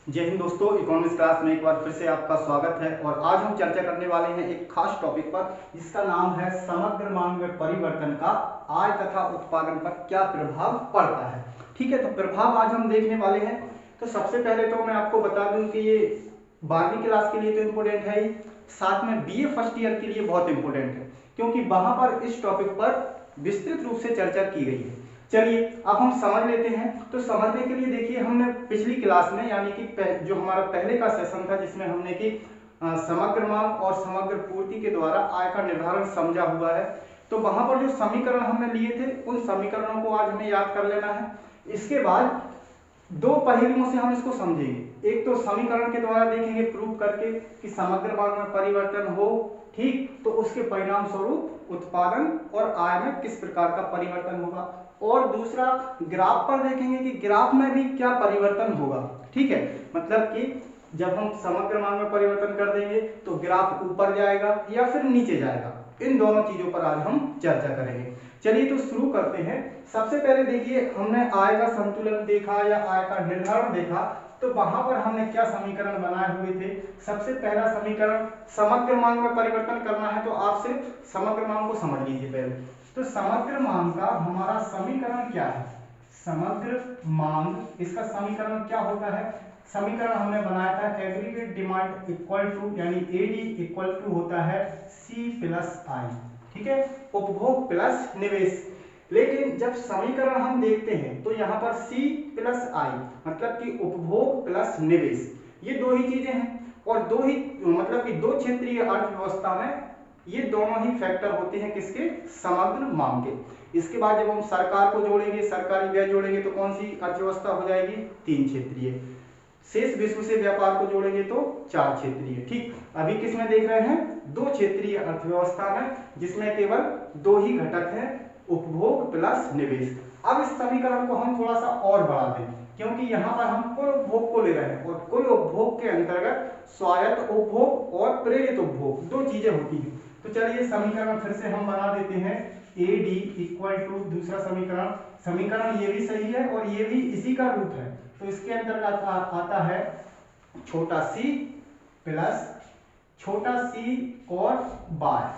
जय हिंद दोस्तों, economics class में एक बार फिर से आपका स्वागत है। और आज हम चर्चा करने वाले हैं एक खास टॉपिक पर जिसका नाम है समग्र मांग में परिवर्तन का आय तथा उत्पादन पर क्या प्रभाव पड़ता है। ठीक है, तो प्रभाव आज हम देखने वाले हैं। तो सबसे पहले तो मैं आपको बता दूं कि ये 12वीं क्लास के लिए तो इम्पोर्टेंट है ही, साथ में बीए फर्स्ट ईयर के लिए बहुत इंपॉर्टेंट है, क्योंकि वहां पर इस टॉपिक पर विस्तृत रूप से चर्चा की गई है। चलिए अब हम समझ लेते हैं। तो समझने के लिए देखिए, हमने पिछली क्लास में यानी कि जो हमारा पहले का सेशन था जिसमें हमने कि समग्र मांग और समग्र पूर्ति के द्वारा आय का निर्धारण समझा हुआ है। तो वहां पर जो समीकरण हमने लिए थे उन समीकरणों को आज हमें याद कर लेना है। इसके बाद दो पहलुओं से हम इसको समझेंगे। एक तो समीकरण के द्वारा देखेंगे प्रूव करके कि समग्र मांग में परिवर्तन हो, ठीक, तो उसके परिणाम स्वरूप उत्पादन और आय में किस प्रकार का परिवर्तन होगा। और दूसरा ग्राफ पर देखेंगे कि ग्राफ में भी क्या परिवर्तन होगा। ठीक है, मतलब कि जब हम समग्र मांग में परिवर्तन कर देंगे तो ग्राफ ऊपर जाएगा या फिर नीचे जाएगा। इन दोनों चीजों पर आज हम चर्चा करेंगे। चलिए तो शुरू करते हैं। सबसे पहले देखिए, हमने आय का संतुलन देखा या आय का निर्धारण देखा, तो वहां पर हमने क्या समीकरण बनाए हुए थे। सबसे पहला समीकरण, समग्र मांग में परिवर्तन करना है तो आप सिर्फ समग्र मांग को समझ लीजिए पहले। तो समग्र मांग का हमारा समीकरण क्या है, समग्र मांग, इसका समीकरण क्या होता है। समीकरण हमने बनाया था एग्रीगेट डिमांड इक्वल टू यानी एडी इक्वल टू होता है सी प्लस आई। ठीक है, उपभोग प्लस निवेश। लेकिन जब समीकरण हम देखते हैं तो यहाँ पर सी प्लस आई मतलब कि उपभोग प्लस निवेश, ये दो ही चीजें हैं। और दो ही मतलब कि दो क्षेत्रीय अर्थव्यवस्था में ये दोनों ही फैक्टर होते हैं किसके, समग्र मांग के। इसके बाद जब हम सरकार को जोड़ेंगे, सरकारी व्यय जोड़ेंगे तो कौन सी अर्थव्यवस्था हो जाएगी, तीन क्षेत्रीय। शेष विश्व से व्यापार को जोड़ेंगे तो चार क्षेत्रीय। ठीक, अभी किसमें देख रहे हैं, दो क्षेत्रीय अर्थव्यवस्था में, जिसमें केवल दो ही घटक हैं, उपभोग प्लस निवेश। अब इस समीकरण को हम थोड़ा सा और बढ़ा दें, क्योंकि यहाँ पर हम कुल उपभोग को ले रहे हैं और कुल उपभोग के अंतर्गत स्वायत्त उपभोग और प्रेरित उपभोग दो चीजें होती हैं। तो चलिए समीकरण फिर से हम बना देते हैं, ए डी इक्वल टू दूसरा समीकरण, समीकरण ये भी सही है और ये भी इसी का रूप है। तो इसके अंतर्गत आता है छोटा सी प्लस छोटा सी और बाय।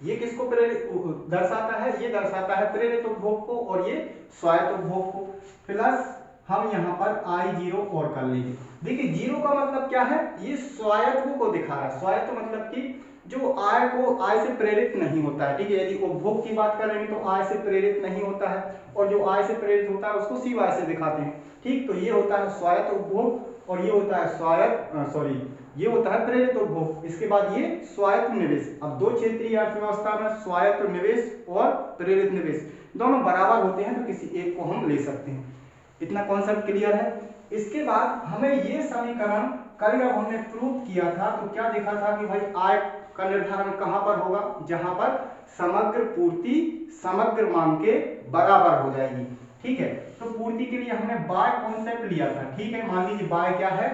ये किसको प्रेरित दर्शाता है, ये दर्शाता है प्रेरित उपभोग को और ये स्वायत्त उपभोग को। प्लस हम यहाँ पर I0 और कर लेंगे। देखिए जीरो का मतलब क्या है, ये स्वायत्त को दिखा रहा है। स्वायत्त मतलब कि जो आय को आय से प्रेरित नहीं होता है। ठीक है, यदि उपभोग की बात करेंगे तो आय से प्रेरित नहीं होता है, और जो आय से प्रेरित होता है उसको सिवाय से दिखाते हैं। ठीक, तो ये होता है स्वायत्त उपभोग और ये होता है ये होता है प्रेरित उपभोग। इसके बाद ये स्वायत्त निवेश। अब दो क्षेत्रीय अर्थव्यवस्था में स्वायत्त निवेश और प्रेरित निवेश दोनों बराबर होते हैं, तो किसी एक को हम ले सकते हैं। इतना कॉन्सेप्ट क्लियर है। इसके बाद हमें ये समीकरण कल जब हमने प्रूव किया था तो क्या देखा था कि भाई आय का निर्धारण कहां पर होगा, जहां पर समग्र पूर्ति समग्र मांग के बराबर हो जाएगी। ठीक है, तो पूर्ति के लिए हमने बाय कॉन्सेप्ट लिया था। ठीक है, मान लीजिए बाय क्या है,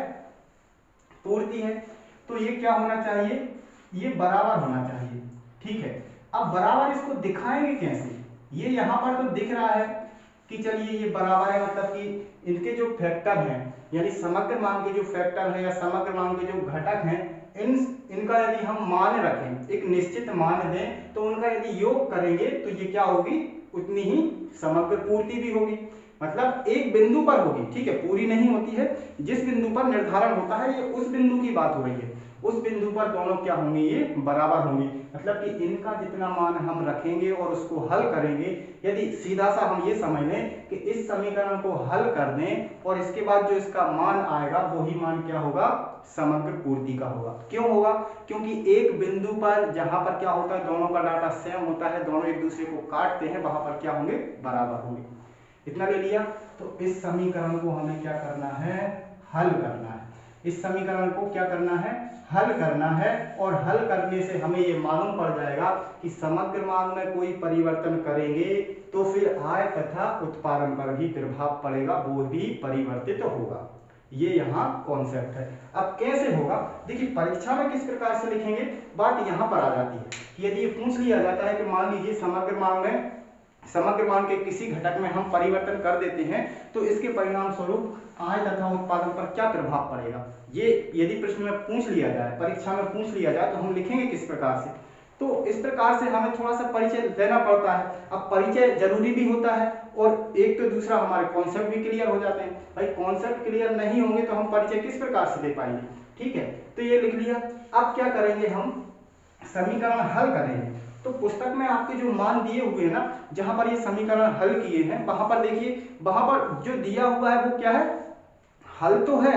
पूर्ति है, तो ये क्या होना चाहिए, ये बराबर होना चाहिए। ठीक है, अब बराबर इसको दिखाएंगे कैसे, ये यहां पर तो दिख रहा है कि चलिए ये बराबर है, मतलब कि इनके जो फैक्टर हैं यानी समग्र मांग के जो फैक्टर हैं या समग्र मांग के जो घटक हैं, इनका यदि हम मान रखें, एक निश्चित मान दें, तो उनका यदि योग करेंगे तो ये क्या होगी, उतनी ही समग्र पूर्ति भी होगी। मतलब एक बिंदु पर होगी। ठीक है, पूरी नहीं होती है, जिस बिंदु पर निर्धारण होता है, ये उस बिंदु की बात हो रही है। उस बिंदु पर दोनों क्या होंगे, ये बराबर होंगे। मतलब कि इनका जितना मान हम रखेंगे और उसको हल करेंगे, यदि सीधा सा हम ये समझ लें कि इस समीकरण को हल कर दें और इसके बाद जो इसका मान आएगा वही मान क्या होगा, समग्र पूर्ति का होगा। क्यों होगा, क्योंकि एक बिंदु पर जहां पर क्या होता है, दोनों का डाटा सेम होता है, दोनों एक दूसरे को काटते हैं, वहां पर क्या होंगे, बराबर होंगे। इतना ले लिया। तो इस समीकरण को हमें क्या करना है, हल करना है। इस समीकरण को क्या करना है, हल करना है। और हल करने से हमें ये मालूम पड़ जाएगा कि समग्र मांग में कोई परिवर्तन करेंगे तो फिर आय तथा उत्पादन पर भी प्रभाव पड़ेगा, वो भी परिवर्तित होगा। ये यहाँ कॉन्सेप्ट है। अब कैसे होगा, देखिए परीक्षा में किस प्रकार से लिखेंगे, बात यहाँ पर आ जाती है। यदि ये पूछ लिया जाता है कि मान लीजिए समग्र मांग में समग्र मान के किसी घटक में हम परिवर्तन कर देते हैं तो इसके परिणाम स्वरूप आय तथा उत्पादन पर क्या प्रभाव पड़ेगा, ये यदि प्रश्न में पूछ लिया जाए, परीक्षा में पूछ लिया जाए तो हम लिखेंगे किस प्रकार से। तो इस प्रकार से हमें थोड़ा सा परिचय देना पड़ता है। अब परिचय जरूरी भी होता है और एक तो दूसरा हमारे कॉन्सेप्ट भी क्लियर हो जाते हैं। भाई कॉन्सेप्ट क्लियर नहीं होंगे तो हम परिचय किस प्रकार से दे पाएंगे, ठीक है। तो ये लिख लिया। अब क्या करेंगे, हम समीकरण हल करेंगे। तो पुस्तक में आपके जो मान दिए हुए हैं ना, जहां पर ये समीकरण हल किए हैं, वहां पर देखिए, वहां पर जो दिया हुआ है वो क्या है, हल तो है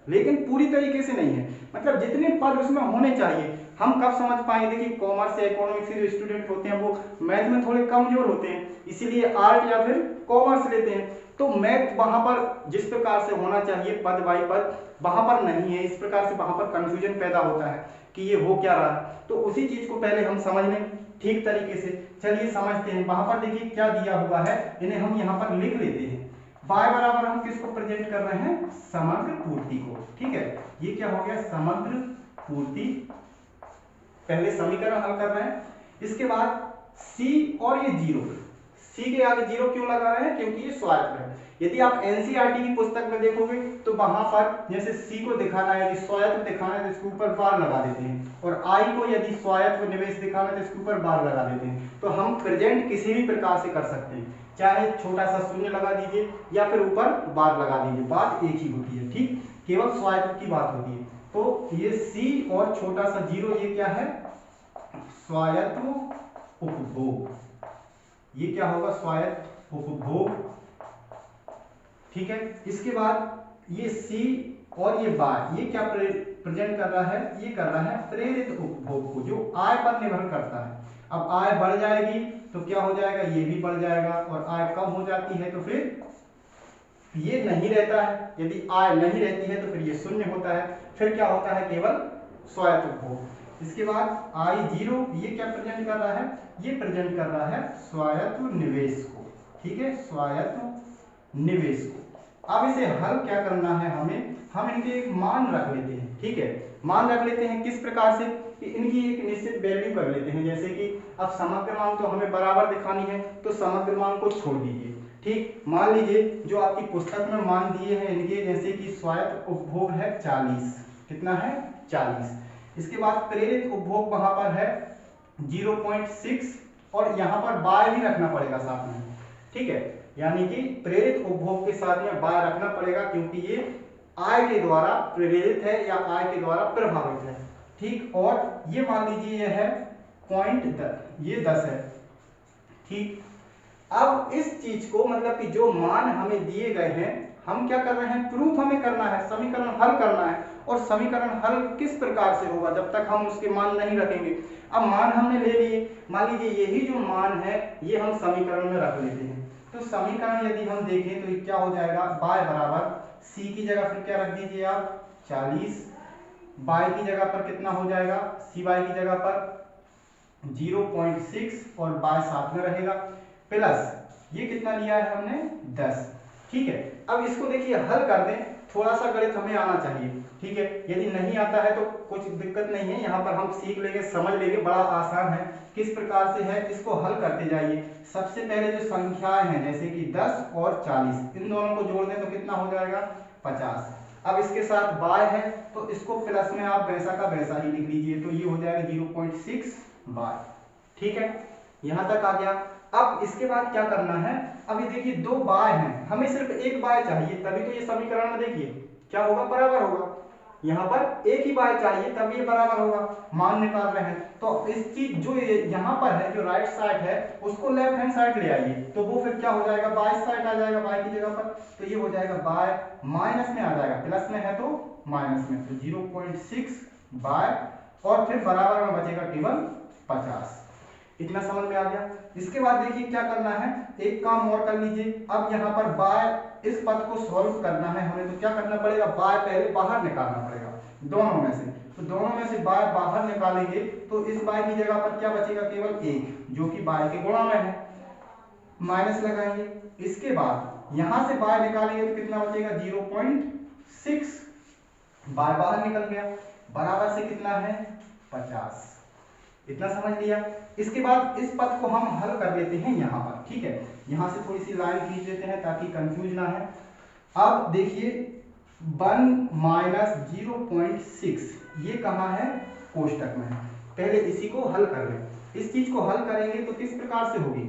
लेकिन पूरी तरीके से नहीं है। मतलब जितने पद उसमें होने चाहिए, हम कब समझ पाएंगे, देखिए कॉमर्स या इकोनॉमिक्स के जो स्टूडेंट होते हैं वो मैथ में थोड़े कमजोर होते हैं, इसीलिए आर्ट या फिर कॉमर्स लेते हैं। तो मैथ वहां पर जिस प्रकार से होना चाहिए पद बाई पद, वहां पर नहीं है। इस प्रकार से वहां पर कंफ्यूजन पैदा होता है कि ये हो क्या रहा है। तो उसी चीज को पहले हम समझ लें ठीक तरीके से। चलिए समझते हैं। वहां पर देखिए क्या दिया हुआ है, इन्हें हम यहाँ पर लिख लेते हैं। y बराबर हम किसको प्रेजेंट कर रहे हैं, समग्र पूर्ति को, ठीक है। ये क्या हो गया, समग्र पूर्ति। पहले समीकरण हल कर रहे हैं, इसके बाद c और ये जीरो, c के आगे जीरो क्यों लगा रहे हैं, क्योंकि ये स्वायत्त है। यदि आप एनसीईआरटी की पुस्तक में देखोगे तो वहां पर जैसे c को दिखाना है, यदि स्वायत्त दिखाना है तो इसके ऊपर बार लगा देते हैं, और i को यदि स्वायत्त निवेश दिखाना है तो इसके ऊपर बार लगा देते हैं। तो हम प्रेजेंट किसी भी प्रकार से कर सकते हैं, चाहे छोटा सा शून्य लगा दीजिए या फिर ऊपर बार लगा दीजिए, बात एक ही होती है, ठीक। केवल स्वायत्त की बात होती है। तो ये c और छोटा सा जीरो, ये क्या है, स्वायत्त उपभोग। ये क्या होगा, स्वायत्त उपभोग, ठीक है। इसके बाद ये c और ये बार, ये क्या प्रेजेंट कर रहा है, ये कर रहा है प्रेरित उपभोग को, जो आय पर निर्भर करता है। अब आय बढ़ जाएगी तो क्या हो जाएगा, ये भी बढ़ जाएगा, और आय कम हो जाती है तो फिर ये नहीं रहता है। यदि आय नहीं रहती है तो फिर ये शून्य होता है, फिर क्या होता है, केवल स्वायत्त उपभोग। इसके बाद आई जीरो, ये क्या प्रेजेंट कर रहा है, ये प्रेजेंट कर रहा है स्वायत्त निवेश को, ठीक है, स्वायत्त निवेश को। अब इसे हल क्या करना है हमें, हम इनके एक मान रख लेते हैं, ठीक है। मान रख लेते हैं किस प्रकार से, कि इनकी एक निश्चित वैल्यू कर लेते हैं। जैसे कि अब समग्र मान तो हमें बराबर दिखानी है, तो समग्र मान को छोड़ दीजिए, ठीक। मान लीजिए जो आपकी पुस्तक में मान दिए हैं इनके, जैसे कि स्वायत्त उपभोग है 40, कितना है, 40। इसके बाद प्रेरित उपभोग वहां पर है 0.6, और यहाँ पर बाय भी रखना पड़ेगा साथ में, ठीक है। यानी कि प्रेरित उपभोग के साथ में बाय रखना पड़ेगा, क्योंकि ये आय के द्वारा प्रेरित है या आय के द्वारा प्रभावित है, ठीक। और ये मान लीजिए यह है 0.10, ये 10 है, ठीक। अब इस चीज को, मतलब कि जो मान हमें दिए गए हैं, हम क्या कर रहे हैं, प्रूफ हमें करना है, समीकरण हल करना है। और समीकरण हल किस प्रकार से होगा, जब तक हम उसके मान नहीं रखेंगे। अब मान हमने ले लिए, मान लीजिए यही जो मान है ये हम समीकरण में रख लेते हैं। तो समीकरण यदि हम देखें तो क्या हो जाएगा, बाय बराबर सी की जगह फिर क्या रख दीजिए आप 40, बाय की जगह पर कितना हो जाएगा, सी बाय की जगह पर 0.6 और बाय साथ में रहेगा, प्लस ये कितना लिया है हमने 10, ठीक है। अब इसको देखिए हल कर दें, थोड़ा सा गणित हमें आना चाहिए, ठीक है। यदि नहीं आता है तो कुछ दिक्कत नहीं है, यहाँ पर हम सीख लेंगे, समझ लेंगे, बड़ा आसान है। किस प्रकार से है, इसको हल करते जाइए। सबसे पहले जो संख्याएं हैं जैसे कि 10 और 40, इन दोनों को जोड़ दें तो कितना हो जाएगा 50। अब इसके साथ बाय है तो इसको प्लस में आप वैसा का वैसा ही लिख लीजिए, तो ये हो जाएगा 0.6 बाय, ठीक है। यहाँ तक आ गया। अब इसके बाद क्या करना है, अभी देखिए दो बाय हैं, हमें सिर्फ एक बाय चाहिए, तभी तो ये समीकरण में देखिए क्या होगा, बराबर होगा। यहाँ पर एक ही बाय चाहिए तब ये बराबर होगा, मान निकाल रहे हैं। तो इस चीज जो यहाँ पर है, जो राइट साइड है उसको लेफ्ट हैंड साइड ले आइए, तो वो फिर क्या हो जाएगा, बाय साइड आ जाएगा बाय की जगह पर, तो ये हो जाएगा बाय, माइनस में आ जाएगा, प्लस में है तो माइनस में, तो 0.6 बाय, और फिर बराबर में बचेगा केवल 50। इतना समझ में आ गया। इसके बाद देखिए क्या करना है, एक काम और कर लीजिए। अब यहाँ पर बाय, इस पद को सॉल्व करना है हमें, तो क्या करना पड़ेगा, बाय पहले बाहर निकालना पड़ेगा दोनों में से। तो दोनों में से बाय बाहर निकालेंगे तो इस बाय की जगह पर क्या बचेगा, केवल 1, जो कि बाय के गुणा में है, माइनस लगाएंगे। इसके बाद यहां से बाय निकालेंगे तो कितना बचेगा, 0.6, बाय बाहर निकल गया, बराबर से कितना है 50। इतना समझ लिया। इसके बाद इस पद को हम हल कर लेते हैं यहाँ पर, ठीक है। यहाँ से थोड़ी सी लाइन खींच देते हैं ताकि कंफ्यूज ना है। अब देखिए 1 माइनस 0.6 ये कहाँ है, कोष्टक में है। पहले इसी को हल कर लें। इस चीज को हल करेंगे तो किस प्रकार से होगी,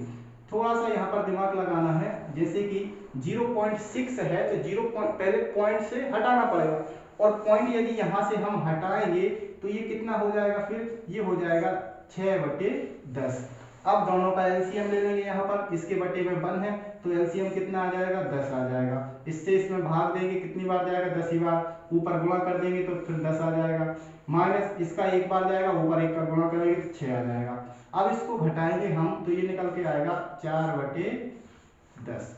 थोड़ा सा यहाँ पर दिमाग लगाना है। जैसे कि 0.6 है तो 0 पहले पॉइंट से हटाना पड़ेगा, और पॉइंट यदि यहाँ से हम हटाएंगे तो ये कितना हो जाएगा, फिर ये हो जाएगा 6/10। अब दोनों का एलसीएम ले लेंगे यहाँ पर, इसके बटे में 1 है तो एलसीएम कितना आ जाएगा, 10 आ जाएगा। इससे इसमें भाग देंगे, कितनी बार जाएगा, 10 ही बार। ऊपर गुणा कर देंगे तो फिर 10 आ जाएगा, माइनस इसका एक बार जाएगा, ऊपर एक का गुणा करेंगे तो 6 आ जाएगा। अब इसको घटाएंगे हम तो ये निकल के आएगा 4/10,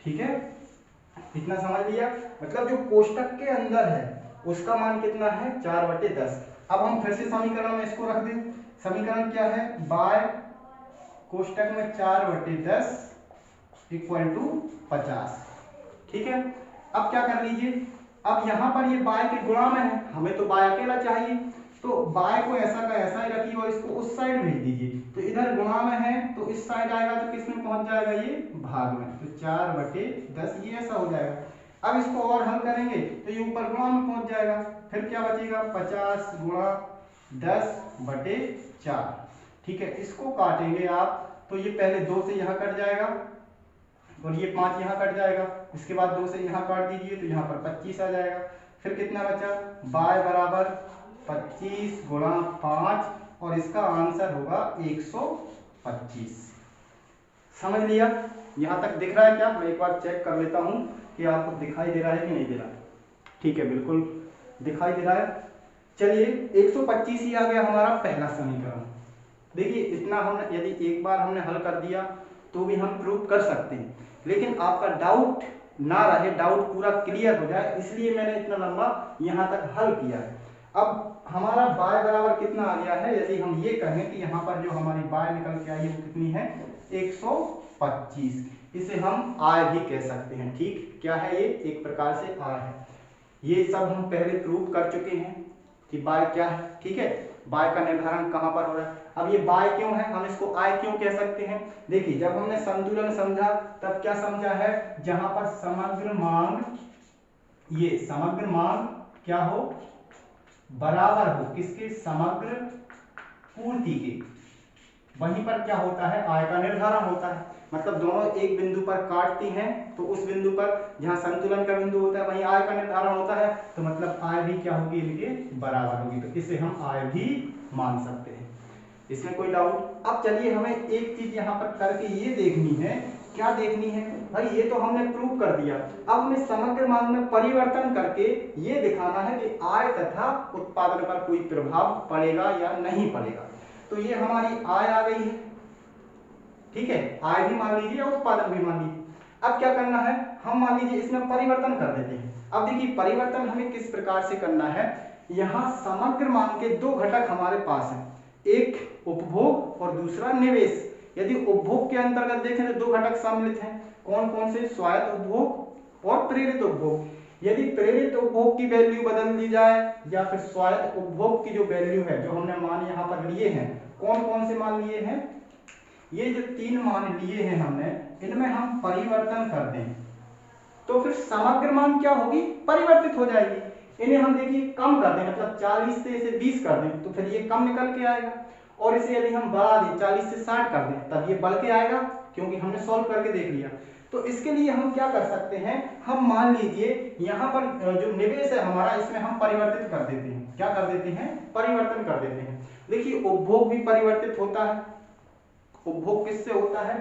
ठीक है। इतना समझ लिया। मतलब जो कोष्टक के अंदर है उसका मान कितना है, 4/10। अब हम फिर से समीकरण में इसको रख दें। समीकरण क्या है, बाय कोष्टक में 4/10 इक्वल टू 50, ठीक है। अब क्या कर लीजिए, अब यहाँ पर ये बाय के गुणा में है, हमें तो बाय अकेला चाहिए, तो बाय को ऐसा का ऐसा ही रखिए और इसको उस साइड भेज दीजिए। तो इधर गुणा में है तो इस साइड आएगा तो किस में पहुंच जाएगा, ये भाग में, तो 4/10 ये ऐसा हो जाएगा। अब इसको और हल करेंगे तो ये ऊपर गुणा में पहुंच जाएगा, फिर क्या बचेगा, 50 गुणा 10/4, ठीक है। इसको काटेंगे आप तो ये पहले 2 से यहाँ कट जाएगा और ये 5 यहाँ कट जाएगा, इसके बाद 2 से यहाँ काट दीजिए तो यहाँ पर 25 आ जाएगा। फिर कितना बचा, बाय बराबर 25 गुणा 5 और इसका आंसर होगा 125। समझ लिया, यहाँ तक दिख रहा है क्या, मैं एक बार चेक कर लेता हूँ कि आपको दिखाई दे रहा है कि नहीं दे रहा। ठीक है, बिल्कुल दिखाई दे रहा है। चलिए 125 ही आ गया हमारा पहला समीकरण। देखिए इतना हमने यदि एक बार हमने हल कर दिया तो भी हम प्रूव कर सकते हैं, लेकिन आपका डाउट ना रहे, डाउट पूरा क्लियर हो जाए, इसलिए मैंने इतना लंबा यहाँ तक हल किया है। अब हमारा बाय बराबर कितना आ गया है, यदि हम ये कहें कि यहाँ पर जो हमारी बाय निकल के आई है वो कितनी है, 125। इसे हम आय भी कह सकते हैं, ठीक। क्या है ये, एक प्रकार से आय है। ये सब हम पहले प्रूव कर चुके हैं कि बाय क्या है, ठीक है। बाय का निर्धारण कहाँ पर हो रहा है। अब ये बाय क्यों है, हम इसको आय क्यों कह सकते हैं। देखिए जब हमने संतुलन समझा तब क्या समझा है, जहां पर समग्र मांग, ये समग्र मांग क्या हो, बराबर हो किसके, समग्र पूर्ति के, वहीं पर क्या होता है, आय का निर्धारण होता है। मतलब दोनों एक बिंदु पर काटती हैं तो उस बिंदु पर जहां संतुलन का बिंदु होता है वहीं आय का निर्धारण होता है, तो मतलब आय भी क्या होगी, इनके बराबर होगी, तो इसे हम आय भी मान सकते हैं, इसमें कोई डाउट। अब चलिए हमें एक चीज यहाँ पर करके ये देखनी है, क्या देखनी है भाई, ये तो हमने प्रूव कर दिया। अब हमें समग्र मांग में परिवर्तन करके ये दिखाना है कि आय तथा उत्पादन पर कोई प्रभाव पड़ेगा या नहीं पड़ेगा। तो ये हमारी आय आ गई है, ठीक है, आय भी मान लीजिए और उत्पादन भी मान लीजिए। अब क्या करना है, हम मान लीजिए इसमें परिवर्तन कर देते हैं। अब देखिए परिवर्तन हमें किस प्रकार से करना है, यहाँ समग्र मांग के दो घटक हमारे पास हैं, एक उपभोग और दूसरा निवेश। यदि उपभोग के अंतर्गत देखें तो दो घटक सम्मिलित हैं, कौन कौन से, स्वायत्त उपभोग और प्रेरित उपभोग। यदि प्रेरित उपभोग की वैल्यू बदल दी जाए या फिर स्वायत्त उपभोग की जो वैल्यू है, जो हमने मान यहाँ पर लिए हैं, कौन कौन से मान लिए हैं, ये जो 3 मान लिए हैं हमने, इनमें हम परिवर्तन कर दें तो फिर समग्र मान क्या होगी, परिवर्तित हो जाएगी। इन्हें हम देखिए कम कर दें, मतलब 40 से इसे 20 कर दें तो फिर ये कम निकल के आएगा, और इसे यदि हम बढ़ा दें 40 से 60 कर दें तब ये बढ़ के आएगा, क्योंकि हमने सॉल्व करके देख लिया। तो इसके लिए हम क्या कर सकते हैं, हम मान लीजिए यहाँ पर जो निवेश है हमारा, इसमें हम परिवर्तित कर देते हैं, क्या कर देते हैं, परिवर्तन कर देते हैं। देखिए उपभोग भी परिवर्तित होता है। उपभोग किससे होता है,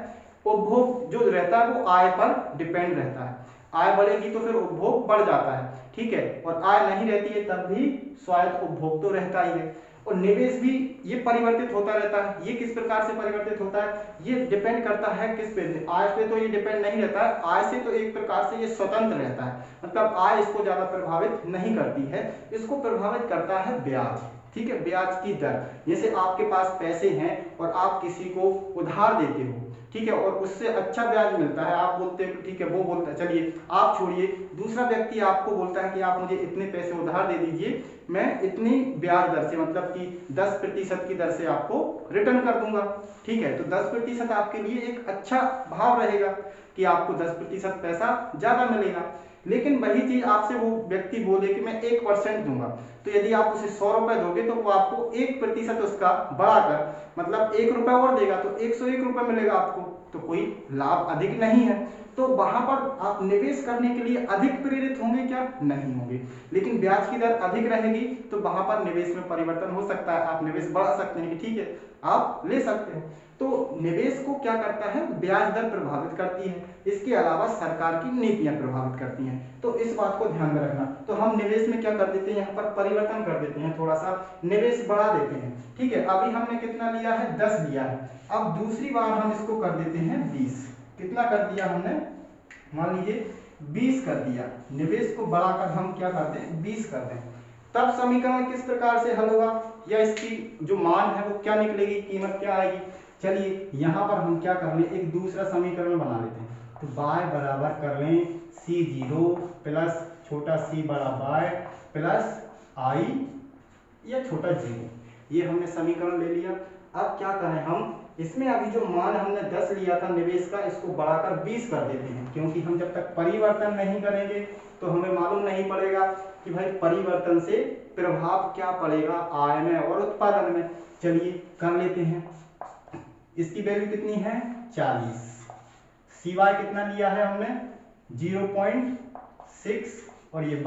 उपभोग जो रहता है वो आय पर डिपेंड रहता है, आय बढ़ेगी तो फिर उपभोग बढ़ जाता है, ठीक है, और आय नहीं रहती है तब भी स्वायत्त उपभोग तो रहता ही है। और निवेश भी ये परिवर्तित होता रहता है। ये किस प्रकार से परिवर्तित होता है, ये डिपेंड करता है किस पे, आय पे तो ये डिपेंड नहीं रहता है, आय से तो एक प्रकार से ये स्वतंत्र रहता है, मतलब आय इसको ज्यादा प्रभावित नहीं करती है, इसको प्रभावित करता है ब्याज, ठीक है, ब्याज की दर। जैसे आपके पास पैसे हैं और आप किसी को उधार देते हो, ठीक है, और उससे अच्छा ब्याज मिलता है, आप बोलते हो ठीक है, वो बोलता है चलिए आप छोड़िए, दूसरा व्यक्ति आपको बोलता है कि आप मुझे इतने पैसे उधार दे दीजिए, मैं इतनी ब्याज दर से मतलब कि 10% की दर से आपको रिटर्न कर दूंगा, ठीक है। तो 10% आपके लिए एक अच्छा भाव रहेगा कि आपको 10% पैसा ज्यादा मिलेगा। लेकिन वही चीज आपसे वो व्यक्ति बोले कि मैं 1% दूंगा, तो यदि आप उसे 100 रुपए दोगे तो वो आपको 1% उसका बढ़ाकर मतलब 1 रुपए और देगा, तो 101 रुपए मिलेगा आपको, तो कोई लाभ अधिक नहीं है। तो वहां पर आप निवेश करने के लिए अधिक प्रेरित होंगे क्या? नहीं होंगे। लेकिन ब्याज की दर अधिक रहेगी तो वहां पर निवेश में परिवर्तन हो सकता है, आप निवेश बढ़ा सकते हैं कि ठीक है आप ले सकते हो। तो निवेश को क्या करता है? ब्याज दर प्रभावित करती है, इसके अलावा सरकार की नीतियां प्रभावित करती हैं, तो इस बात को ध्यान में रखना। तो हम निवेश में क्या कर देते हैं, यहाँ पर परिवर्तन कर देते हैं, थोड़ा सा निवेश बढ़ा देते हैं, ठीक है। अभी हमने कितना लिया है? 10 लिया है। अब दूसरी बार हम इसको कर देते हैं 20। कितना कर दिया हमने? मान लीजिए 20 कर दिया। निवेश को बढ़ाकर हम क्या करते हैं? 20 कर दें। तब समीकरण किस प्रकार से हल होगा, या इसकी जो मान है वो क्या निकलेगी, कीमत क्या आएगी? चलिए यहाँ पर हम क्या कर लें, एक दूसरा समीकरण बना लेते हैं। तो y बराबर कर लें C0 प्लस छोटा c बड़ा y प्लस i या छोटा 0। ये हमने समीकरण ले लिया। अब क्या करें हम, इसमें अभी जो मान हमने 10 लिया था निवेश का, इसको बढ़ाकर 20 कर देते हैं, क्योंकि हम जब तक परिवर्तन नहीं करेंगे तो हमें मालूम नहीं पड़ेगा कि भाई परिवर्तन से प्रभाव क्या पड़ेगा आय में और उत्पादन में। चलिए कर लेते हैं। इसकी वैल्यू कितनी है? 40। CY कितना लिया है हमने? 0.6 और ये y,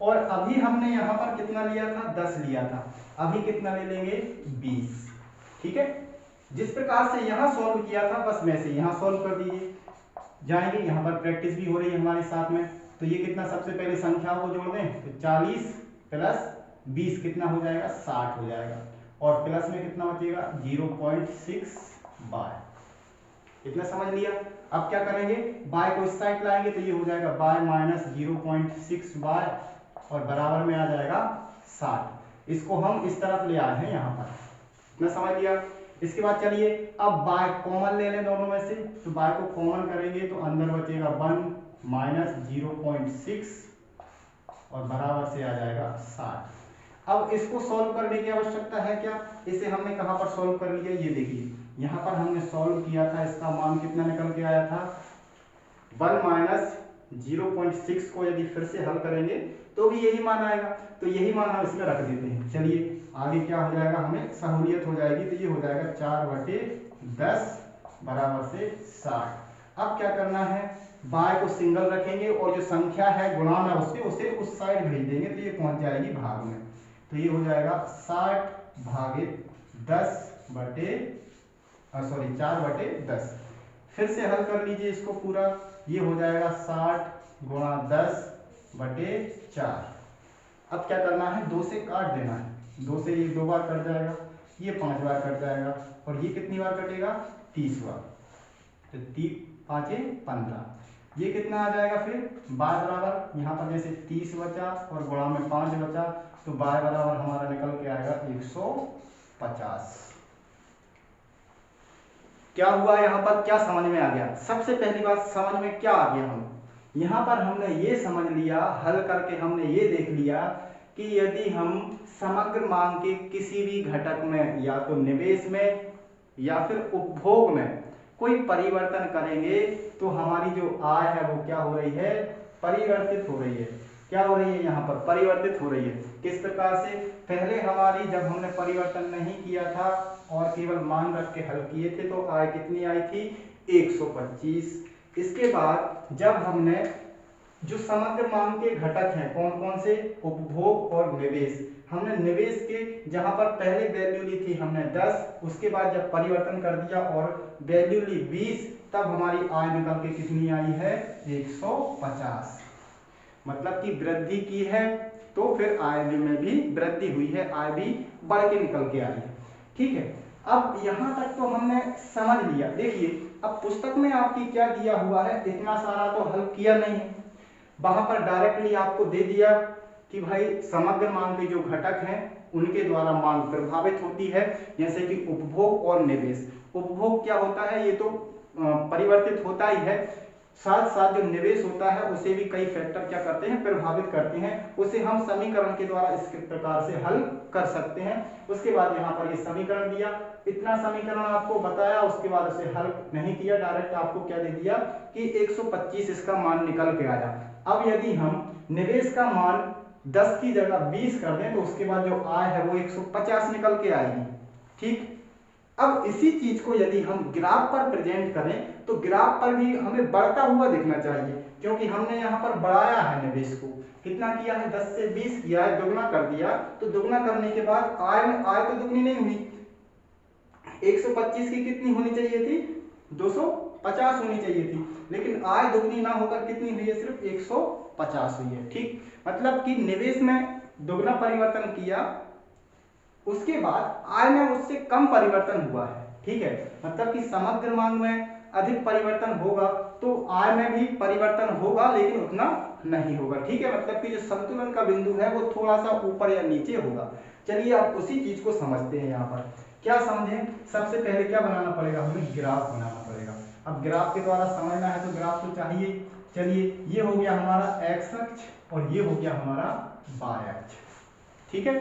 और अभी हमने यहाँ पर कितना लिया था? 10 लिया था। अभी कितना ले लेंगे? 20, ठीक है। जिस प्रकार से यहाँ सॉल्व किया था बस वैसे यहाँ सॉल्व कर दीजिए, जाएंगे। यहाँ पर प्रैक्टिस भी हो रही है हमारे साथ में। तो ये कितना, सबसे पहले संख्याओं को जोड़ दें, तो 40 प्लस 20 कितना हो जाएगा? 60 हो जाएगा, और प्लस में कितना बचेगा? 0.6 y। इतना समझ लिया। अब क्या करेंगे, y को इस साइड लाएंगे तो ये हो जाएगा y माइनस 0.6 y और बराबर में आ जाएगा 60। इसको हम इस तरफ ले आए हैं यहाँ पर, इतना समझ लिया। इसके बाद चलिए अब y कॉमन ले लें दोनों में से, तो y को कॉमन करेंगे तो अंदर बचेगा 1 माइनस 0.6 और बराबर से आ जाएगा 60। अब इसको सॉल्व करने की आवश्यकता है क्या? इसे हमने कहां पर सॉल्व कर लिया, ये देखिए यहाँ पर हमने सॉल्व किया था, इसका मान कितना निकल के आया था? 1 माइनस 0.6 को यदि फिर से हल करेंगे तो भी यही मान आएगा, तो यही मान हम इसमें रख देते हैं। चलिए आगे क्या हो जाएगा, हमें सहूलियत हो जाएगी, तो ये हो जाएगा 4/10 बराबर से 60। अब क्या करना है, y को सिंगल रखेंगे और जो संख्या है गुणा में उसके उसे उस साइड भेज देंगे, तो ये पहुंच जाएगी भाग में। तो ये हो जाएगा 60 भागित 4/10। फिर से हल कर लीजिए इसको पूरा, ये हो जाएगा 60 गुणा 10/4। अब क्या करना है, 2 से काट देना है, 2 से ये 2 बार कट जाएगा, ये 5 बार कट जाएगा, और ये कितनी बार कटेगा? 30 बार। तो 3 5 15, ये कितना आ जाएगा फिर? y बराबर यहाँ पर जैसे 30 बचा और गुणा में 5 बचा, तो y बराबर हमारा निकल के आएगा 150। क्या हुआ यहाँ पर, क्या समझ में आ गया? सबसे पहली बात समझ में क्या आ गया, हम यहाँ पर हमने ये समझ लिया, हल करके हमने ये देख लिया कि यदि हम समग्र मांग के किसी भी घटक में या तो निवेश में या फिर उपभोग में कोई परिवर्तन करेंगे तो हमारी जो आय है वो क्या हो रही है? परिवर्तित हो रही है। क्या हो रही है? यहाँ पर परिवर्तित हो रही है। किस प्रकार से? पहले हमारी जब हमने परिवर्तन नहीं किया था और केवल मान रख के हल किए थे तो आय कितनी आई थी? 125। इसके बाद जब हमने जो समग्र मांग के घटक हैं कौन कौन से? उपभोग और निवेश। हमने निवेश के जहां पर पहले वैल्यू ली थी हमने 10, उसके बाद जब परिवर्तन कर दिया और वैल्यू ली 20, तब हमारी आय निकल के कितनी आई है? 150। मतलब कि वृद्धि की है, तो फिर आय में भी वृद्धि हुई है, आय भी बढ़ के निकल के आई है। ठीक है, अब यहाँ तक तो हमने समझ लिया। देखिए अब पुस्तक में आपकी क्या दिया हुआ है, इतना सारा तो हल किया नहीं है, वहां पर डायरेक्टली आपको दे दिया कि भाई समग्र मांग के जो घटक हैं उनके द्वारा मांग प्रभावित होती है, जैसे कि उपभोग और निवेश। उपभोग क्या होता है, ये तो परिवर्तित होता ही है, साथ साथ जो निवेश होता है उसे भी कई फैक्टर क्या करते हैं, प्रभावित करते हैं। उसे हम समीकरण के द्वारा इस प्रकार से हल कर सकते हैं। उसके बाद यहाँ पर ये समीकरण दिया, इतना समीकरण आपको बताया, उसके बाद उसे हल नहीं किया, डायरेक्ट आपको क्या दे दिया कि 125 इसका मान निकल के आया। अब यदि हम निवेश का मान 10 की जगह 20 कर दें तो उसके बाद जो आय है वो 150 निकल के आएगी। ठीक, अब इसी चीज को यदि हम ग्राफ पर प्रेजेंट करें तो ग्राफ पर भी हमें बढ़ता हुआ दिखना चाहिए, क्योंकि हमने यहाँ पर बढ़ाया है निवेश को, कितना किया है, 10 से 20 किया है, दुगना कर दिया। तो दुगना करने के बाद आय तो दुगनी नहीं हुई, 125 की कितनी होनी चाहिए थी, 250 होनी चाहिए थी, लेकिन आय दुगनी ना होकर कितनी हुई है, सिर्फ 150 हुई है। ठीक, मतलब कि निवेश में दुगना परिवर्तन किया, उसके बाद आय में उससे कम परिवर्तन हुआ है। ठीक है, मतलब कि समग्र मांग में अधिक परिवर्तन होगा तो आय में भी परिवर्तन होगा, लेकिन उतना नहीं होगा। ठीक है, मतलब कि जो संतुलन का बिंदु है वो थोड़ा सा ऊपर या नीचे होगा। चलिए अब उसी चीज को समझते हैं। यहाँ पर क्या समझें, सबसे पहले क्या बनाना पड़ेगा, हमें ग्राफ बनाना पड़ेगा। अब ग्राफ के द्वारा समझना है तो ग्राफ तो चाहिए। चलिए, ये हो गया हमारा एक्स अक्ष और ये हो गया हमारा वाय अक्ष। ठीक है,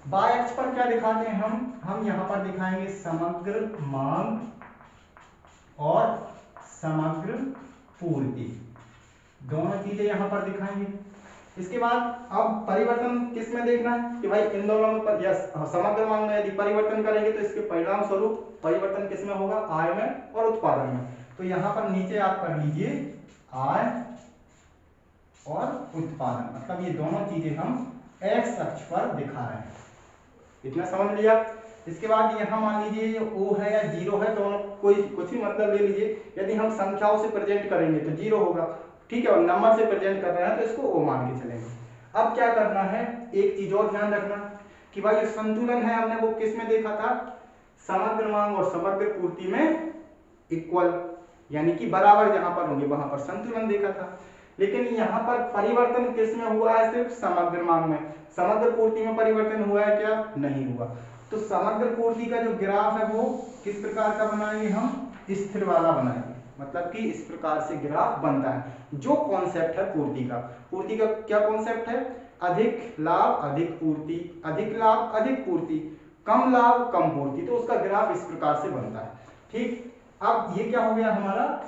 वाय अक्ष पर क्या दिखाते हैं हम यहाँ पर दिखाएंगे समग्र मांग और समग्र पूर्ति, दोनों चीजें यहाँ पर दिखाएंगे। इसके बाद अब परिवर्तन किस में देखना है कि भाई इन दोनों में या समग्र मांग में यदि परिवर्तन करेंगे तो इसके परिणाम स्वरूप परिवर्तन किस में होगा, आय में और उत्पादन में। तो यहाँ पर नीचे आप कर लीजिए आय और उत्पादन, मतलब ये दोनों चीजें हम एक्स अक्ष पर दिखा रहे हैं। इतना समझ लिया। इसके बाद यहाँ मान लीजिए ओ है या जीरो है, दोनों कोई कुछ भी मतलब ले लीजिए। यदि हम संख्याओं से प्रेजेंट करेंगे तो जीरो होगा, ठीक है, और नंबर से प्रेजेंट कर रहे हैं तो इसको ओ मान के चलेंगे। अब क्या करना है, एक चीज और ध्यान रखना कि भाई जो संतुलन है हमने वो किस में देखा था, समग्र मांग और समग्र पूर्ति में इक्वल, यानी कि बराबर जहां पर होंगे वहां पर संतुलन देखा था। लेकिन यहाँ पर परिवर्तन किस में हुआ है, सिर्फ समग्र मांग में। समग्र पूर्ति में परिवर्तन हुआ है क्या, नहीं हुआ। तो समग्र पूर्ति का जो ग्राफ है वो किस प्रकार का बनाएंगे हम, स्थिर वाला बनाएंगे, मतलब कि इस प्रकार से ग्राफ बनता है। जो कॉन्सेप्ट है पूर्ति का क्या कॉन्सेप्ट है, अधिक लाभ अधिक पूर्ति, अधिक लाभ अधिक पूर्ति, कम लाभ कम पूर्ति, तो उसका ग्राफ इस प्रकार से बनता है। ठीक, अब ये क्या हो गया हमारा,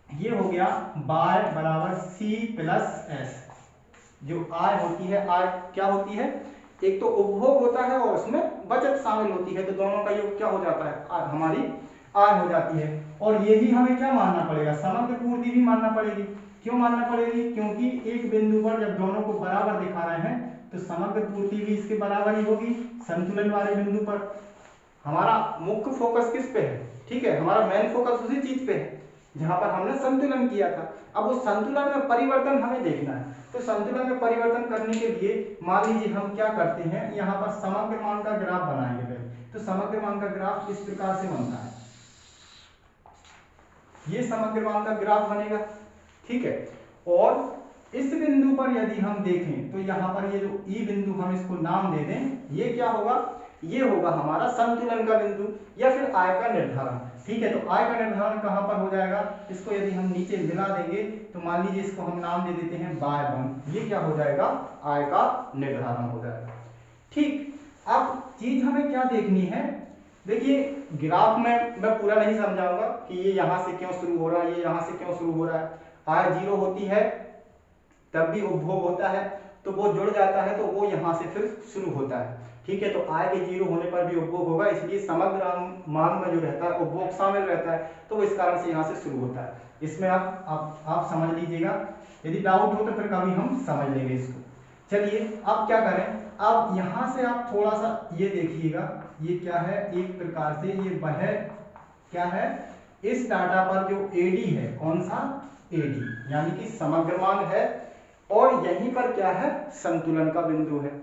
ये हो गया y बराबर c प्लस एस। जो आय होती है, आय क्या होती है, एक तो उपभोग होता है और उसमें बचत शामिल होती है, तो दोनों का योग क्या हो जाता है, हमारी आय हो जाती है। और यही हमें क्या मानना पड़ेगा, समग्र पूर्ति भी मानना पड़ेगी। क्यों मानना पड़ेगी, क्योंकि एक बिंदु पर जब दोनों को बराबर दिखा रहे हैं तो समग्र पूर्ति भी इसके बराबर ही होगी संतुलन वाले बिंदु पर। हमारा मुख्य फोकस किस पे है, ठीक है, हमारा मेन फोकस उसी चीज पे है जहां पर हमने संतुलन किया था। अब उस संतुलन में परिवर्तन हमें देखना है, तो संतुलन में परिवर्तन करने के लिए मान लीजिए हम क्या करते हैं, यहाँ पर समग्र मांग का ग्राफ बनाएंगे पहले। तो समग्र मांग का ग्राफ इस प्रकार से बनता है, ये समग्र मांग का ग्राफ बनेगा। ठीक है, और इस बिंदु पर यदि हम देखें तो यहाँ पर ये जो ई बिंदु हम इसको नाम दे दें, ये क्या होगा, ये होगा हमारा संतुलन का बिंदु या फिर आय का निर्धारण। ठीक है, तो आय का निर्धारण कहाँ पर हो जाएगा, इसको यदि हम नीचे मिला देंगे तो मान लीजिए इसको हम नाम दे देते हैं y1, ये क्या हो जाएगा, आय का निर्धारण हो जाएगा। ठीक, अब चीज हमें क्या देखनी है, देखिए ग्राफ में मैं पूरा नहीं समझाऊंगा कि ये यहाँ से क्यों शुरू हो रहा है, ये यहाँ से क्यों शुरू हो रहा है। आय जीरो होती है तब भी उपभोग होता है, तो वो जुड़ जाता है तो वो यहाँ से फिर शुरू होता है। ठीक है, तो आय के जीरो होने पर भी उपभोग होगा, इसलिए समग्र मांग में जो रहता है उपभोग शामिल रहता है, तो वो इस कारण से यहाँ से शुरू होता है। इसमें आप समझ लीजिएगा, यदि डाउट हो तो फिर कभी हम समझ लेंगे इसको। चलिए अब क्या करें, अब यहाँ से आप थोड़ा सा ये देखिएगा, ये क्या है, एक प्रकार से ये वह क्या है, इस डाटा पर जो एडी है, कौन सा एडी, यानी कि समग्र मांग है, और यहीं पर क्या है, संतुलन का बिंदु है।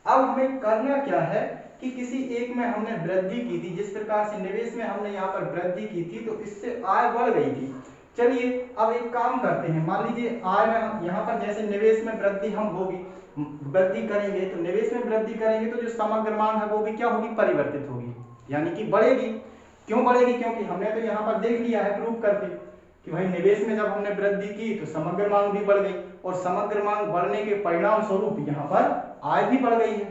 अब हमें करना क्या है कि किसी एक में हमने वृद्धि की थी, जिस प्रकार से निवेश में हमने यहाँ पर वृद्धि की थी तो इससे आय बढ़ गई थी। चलिए अब एक काम करते हैं, मान लीजिए आय में यहाँ पर जैसे निवेश में वृद्धि हम होगी, वृद्धि करेंगे, तो निवेश में वृद्धि करेंगे तो जो समग्र मांग है वो भी क्या होगी, परिवर्तित होगी, यानी कि बढ़ेगी। क्यों बढ़ेगी, क्योंकि हमने तो यहाँ पर देख लिया है प्रूव करके कि भाई निवेश में जब हमने वृद्धि की तो समग्र मांग भी बढ़ गई, और समग्र मांग बढ़ने के परिणाम स्वरूप यहाँ पर आय भी बढ़ गई है।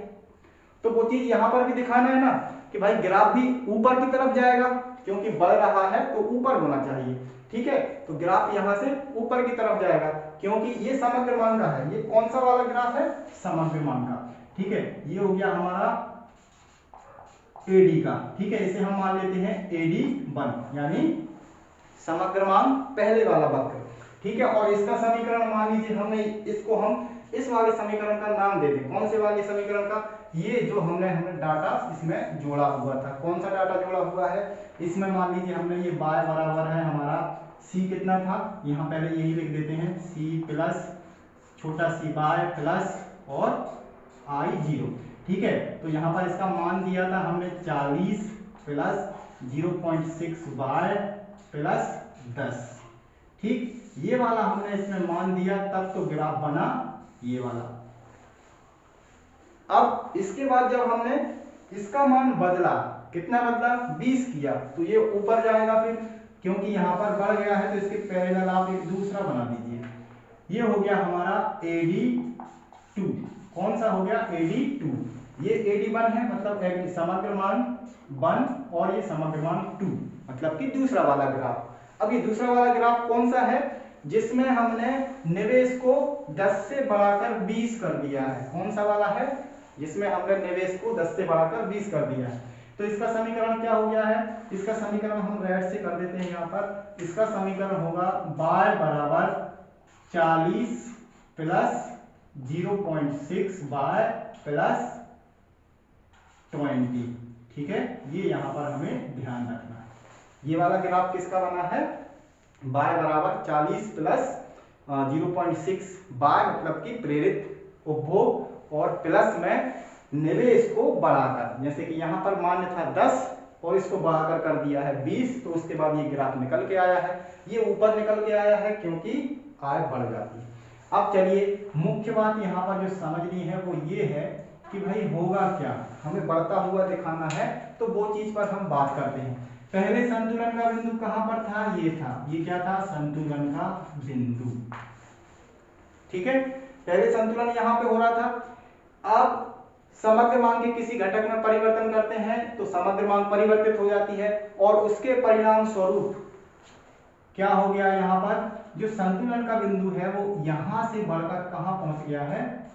तो वो चीज यहाँ पर भी दिखाना है ना कि भाई ग्राफ भी ऊपर की तरफ जाएगा, क्योंकि बढ़ रहा है तो ऊपर होना चाहिए, ठीक है। तो ग्राफ यहाँ से ऊपर की तरफ जाएगा, क्योंकि ये समग्र मांग का है। ये कौन सा वाला ग्राफ है, समग्र मांग का, ठीक है। ये हो गया हमारा एडी का, ठीक है। इसे हम मान लेते हैं AD1, यानी समग्र मांग पहले वाला वक्र, ठीक है। और इसका समीकरण मान लीजिए हमने इसको हम इस वाले समीकरण का नाम दे दें। कौन से वाले समीकरण का, ये जो हमने डाटा इसमें जोड़ा हुआ था। कौन सा डाटा जोड़ा हुआ है, इसमें मान लीजिए हमने ये y बराबर है हमारा c कितना था, यहाँ पहले यही लिख देते हैं c प्लस छोटा सी y प्लस और I0, ठीक है। तो यहाँ पर इसका मान दिया था हमने 40 प्लस 0.6y प्लस 10, ठीक। ये वाला हमने इसमें मान दिया, तब तो ग्राफ बना ये वाला। अब इसके बाद जब हमने इसका मान बदला, कितना बदला, 20 किया, तो ये ऊपर जाएगा फिर, क्योंकि यहाँ पर बढ़ गया है तो इसके पैरेलल आप एक दूसरा बना दीजिए। ये हो गया हमारा AD2। कौन सा हो गया, AD2। ये AD1 है, मतलब समग्र मान 1 और ये समग्र मान 2, मतलब कि दूसरा वाला ग्राफ। अब ये दूसरा वाला ग्राफ कौन सा है, जिसमें हमने निवेश को 10 से बढ़ाकर 20 कर दिया है। कौन सा वाला है, जिसमें हमने निवेश को 10 से बढ़ाकर 20 कर दिया है। तो इसका समीकरण क्या हो गया है, इसका समीकरण हम रेड से कर देते हैं यहाँ पर। इसका समीकरण होगा y बराबर 40 प्लस 0.6y प्लस 20, ठीक है। ये यहाँ पर हमें ध्यान रखना है। ये वाला ग्राफ किसका बना है, y बराबर 40 प्लस 0.6y, मतलब कि प्रेरित उपभोग, और प्लस में निवेश को बढ़ाकर, जैसे कि यहाँ पर मान था 10 और इसको बढ़ाकर कर दिया है 20, तो उसके बाद ये ग्राफ निकल के आया है। ये ऊपर निकल के आया है क्योंकि आय बढ़ जाती है। अब चलिए मुख्य बात यहाँ पर जो समझनी है वो ये है कि भाई होगा क्या, हमें बढ़ता हुआ दिखाना है, तो वो चीज पर हम बात करते हैं। पहले संतुलन का बिंदु कहां पर था, ये था, ये क्या था, संतुलन का बिंदु, ठीक है। पहले संतुलन यहां पे हो रहा था। अब समग्र मांग के किसी घटक में परिवर्तन करते हैं तो समग्र मांग परिवर्तित हो जाती है, और उसके परिणाम स्वरूप क्या हो गया, यहाँ पर जो संतुलन का बिंदु है वो यहां से बढ़कर कहां पहुंच गया है,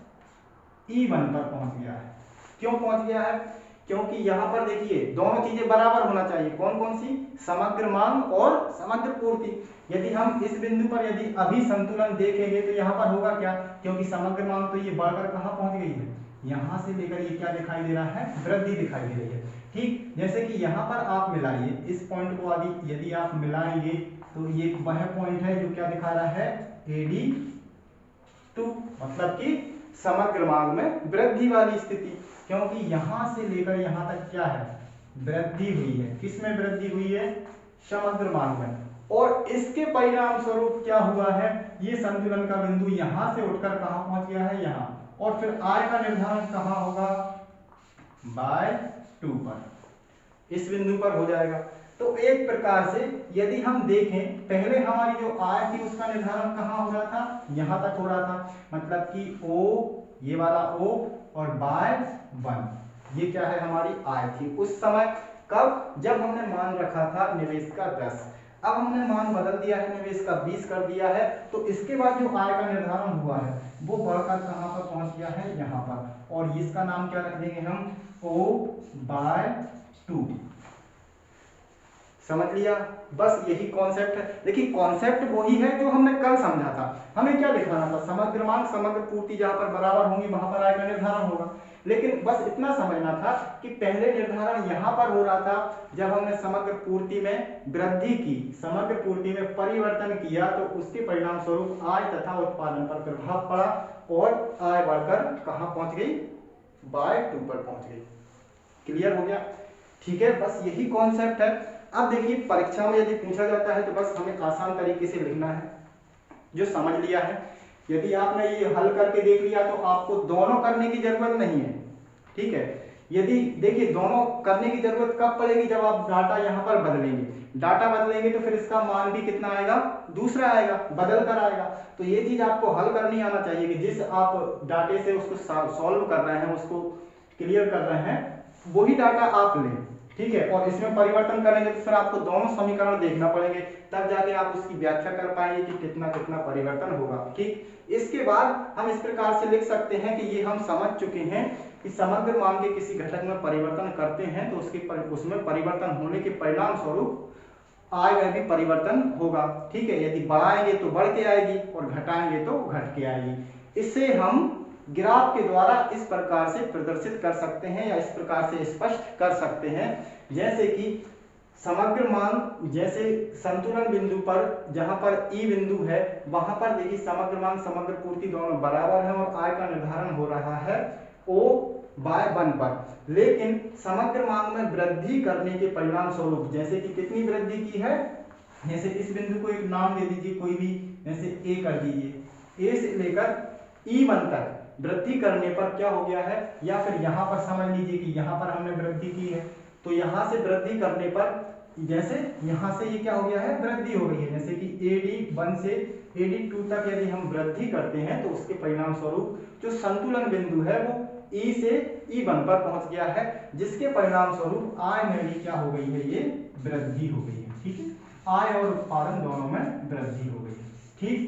E1 पर पहुंच गया है। क्यों पहुंच गया है, क्योंकि यहाँ पर देखिए दोनों चीजें बराबर होना चाहिए। कौन कौन सी, समग्र मांग और समग्र पूर्ति। यदि हम इस बिंदु पर यदि अभी संतुलन देखेंगे तो यहाँ पर होगा क्या, क्योंकि समग्र मांग तो ये बढ़कर कहाँ पहुंच गई है, यहाँ से लेकर ये क्या दिखाई दे रहा है, वृद्धि दिखाई दे रही है, ठीक। जैसे कि यहाँ पर आप मिलाइए इस पॉइंट को, यदि आप मिलाएंगे तो ये वह पॉइंट है जो क्या दिखा रहा है, AD2, मतलब कि समग्र मांग में वृद्धि वाली स्थिति, क्योंकि यहां से लेकर यहां तक क्या है, वृद्धि हुई है। किसमें वृद्धि हुई है, समग्र मांग में। और इसके परिणाम स्वरूप क्या हुआ है, ये संतुलन का बिंदु यहां से उठकर कहां पहुंच गया है, यहां, और फिर आय का निर्धारण कहां होगा, by 2 पर, इस बिंदु पर हो जाएगा। तो एक प्रकार से यदि हम देखें, पहले हमारी जो आय थी उसका निर्धारण कहां हो रहा था, यहां तक हो रहा था, मतलब कि O, ये वाला O और by 1, ये क्या है, हमारी आय थी उस समय। कब, जब हमने मान रखा था निवेश का 10, अब हमने मान बदल दिया है, निवेश का 20 कर दिया है, तो इसके बाद जो आय का निर्धारण हुआ है वो बढ़कर कहां पर पहुंच गया है, यहां पर, और इसका नाम क्या रख देंगे हम, O/2। समझ लिया, बस यही कॉन्सेप्ट है। देखिए कॉन्सेप्ट वही है जो हमने कल समझा था। हमें क्या दिखाना था, समग्र मांग समग्र पूर्ति जहां पर बराबर होंगी वहां पर आय का निर्धारण होगा। लेकिन बस इतना समझना था कि पहले निर्धारण यहां पर हो रहा था जब हमने समग्र पूर्ति में वृद्धि की, समग्र पूर्ति में परिवर्तन किया, तो उसके परिणाम स्वरूप आय तथा उत्पादन पर प्रभाव पड़ा और आय बढ़कर कहां पहुंच गई, by 2 पर पहुंच गई। क्लियर हो गया, ठीक है, बस यही कॉन्सेप्ट है। अब देखिए परीक्षा में यदि पूछा जाता है तो बस हमें आसान तरीके से लिखना है, जो समझ लिया है यदि आपने ये हल करके देख लिया तो आपको दोनों करने की जरूरत नहीं है, ठीक है। यदि देखिए दोनों करने की जरूरत कब पड़ेगी, जब आप डाटा यहाँ पर बदलेंगे, डाटा बदलेंगे तो फिर इसका मान भी कितना आएगा, दूसरा आएगा, बदल कर आएगा। तो ये चीज आपको हल करनी आना चाहिए कि जिस आप डाटे से उसको सॉल्व कर रहे हैं, उसको क्लियर कर रहे हैं, वही डाटा आप लें, ठीक है। और इसमें परिवर्तन करेंगे तो फिर आपको दोनों समीकरण देखना पड़ेंगे, तब जाके आप उसकी व्याख्या कर पाएंगे कि कितना कितना परिवर्तन होगा, ठीक। इसके बाद हम इस प्रकार से लिख सकते हैं कि ये हम समझ चुके हैं कि समग्र मान के किसी घटक में परिवर्तन करते हैं तो उसमें परिवर्तन होने के परिणाम स्वरूप आय में भी परिवर्तन होगा, ठीक है। यदि बढ़ाएंगे तो बढ़ के आएगी और घटाएंगे तो घट के आएगी। इससे हम ग्राफ के द्वारा इस प्रकार से प्रदर्शित कर सकते हैं या इस प्रकार से स्पष्ट कर सकते हैं, जैसे कि समग्र मान, जैसे संतुलन बिंदु पर जहां पर ई बिंदु है वहां पर देखिए समग्र मान समग्र पूर्ति दोनों बराबर है और आय का निर्धारण हो रहा है O/1 पर, लेकिन समग्र मान में वृद्धि करने के परिणाम स्वरूप, जैसे कि कितनी वृद्धि की है, जैसे इस बिंदु को एक नाम दे दीजिए कोई भी, जैसे ए कर दीजिए, ए से लेकर E1 तक वृद्धि करने पर क्या हो गया है, या फिर यहाँ पर समझ लीजिए कि यहाँ पर हमने वृद्धि की है, तो यहाँ से वृद्धि करने पर जैसे यहाँ से ये क्या हो गया है, वृद्धि हो गई है, जैसे कि AD1 से AD2 तक यदि हम वृद्धि करते हैं तो उसके परिणाम स्वरूप जो संतुलन बिंदु है वो E से E1 पर पहुंच गया है, जिसके परिणाम स्वरूप आय में भी क्या हो गई है, ये वृद्धि हो गई है, ठीक है। आय और उत्पादन दोनों में वृद्धि हो गई है, ठीक।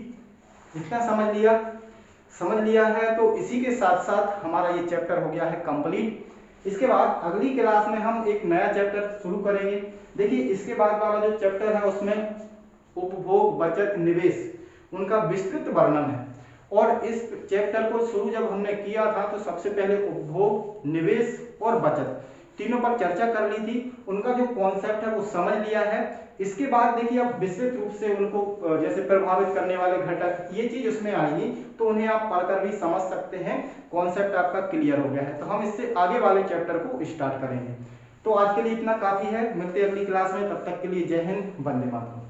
इतना समझ लिया है। तो इसी के साथ साथ हमारा ये चैप्टर हो गया है कंप्लीट। इसके बाद अगली क्लास में हम एक नया चैप्टर शुरू करेंगे। देखिए इसके बाद वाला जो चैप्टर है उसमें उपभोग, बचत, निवेश, उनका विस्तृत वर्णन है। और इस चैप्टर को शुरू जब हमने किया था तो सबसे पहले उपभोग, निवेश और बचत तीनों पर चर्चा कर ली थी, उनका जो कॉन्सेप्ट है वो समझ लिया है। इसके बाद देखिए अब विस्तृत रूप से उनको जैसे प्रभावित करने वाले घटक, ये चीज उसमें आएगी तो उन्हें आप पढ़कर भी समझ सकते हैं, कॉन्सेप्ट आपका क्लियर हो गया है। तो हम इससे आगे वाले चैप्टर को स्टार्ट करेंगे। तो आज के लिए इतना काफी है, मिलते हैं अगली क्लास में, तब तक के लिए जय हिंद, वंदे मातरम।